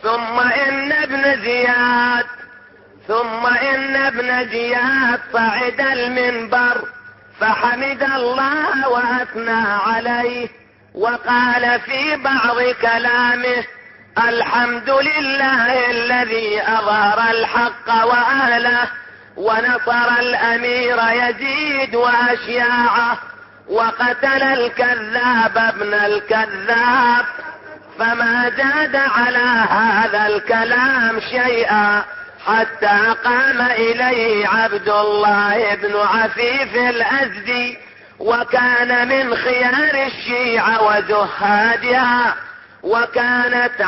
ثم إن ابن زياد صعد المنبر فحمد الله وأثنى عليه، وقال في بعض كلامه: الحمد لله الذي أظهر الحق وأهله ونصر الأمير يزيد وأشياعه، وقتل الكذاب ابن الكذاب. فما زاد على هذا الكلام شيئا حتى قام إليه عبد الله بن عفيف الأزدي، وكان من خيار الشيعة وزهادها، وكانت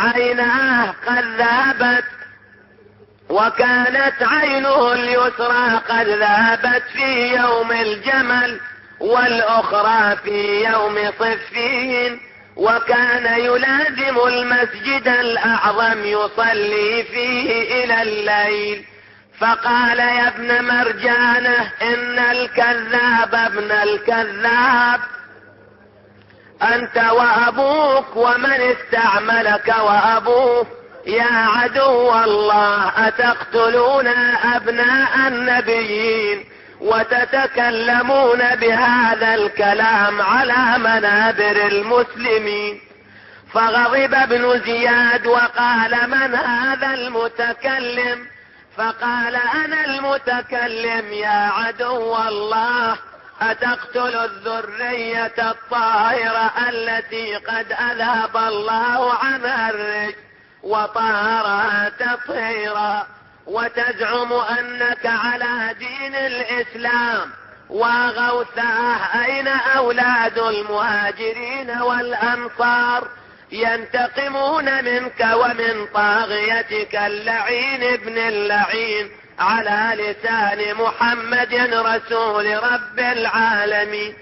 عينه اليسرى قد ذهبت في يوم الجمل، والأخرى في يوم صفين، وكان يلازم المسجد الأعظم يصلي فيه إلى الليل. فقال: يا ابن مرجانة، إن الكذاب ابن الكذاب أنت وأبوك ومن استعملك وأبوه، يا عدو الله، أتقتلون أبناء النبيين وتتكلمون بهذا الكلام على منابر المسلمين؟ فغضب ابن زياد وقال: من هذا المتكلم؟ فقال: أنا المتكلم يا عدو الله. أتقتل الذرية الطاهرة التي قد أذهب الله عنها الرجس وطهرها تطهيرا، وتزعم أنك على دين الإسلام وغوثاه؟ أين أولاد المهاجرين والأنصار ينتقمون منك ومن طاغيتك اللعين ابن اللعين على لسان محمد رسول رب العالمين؟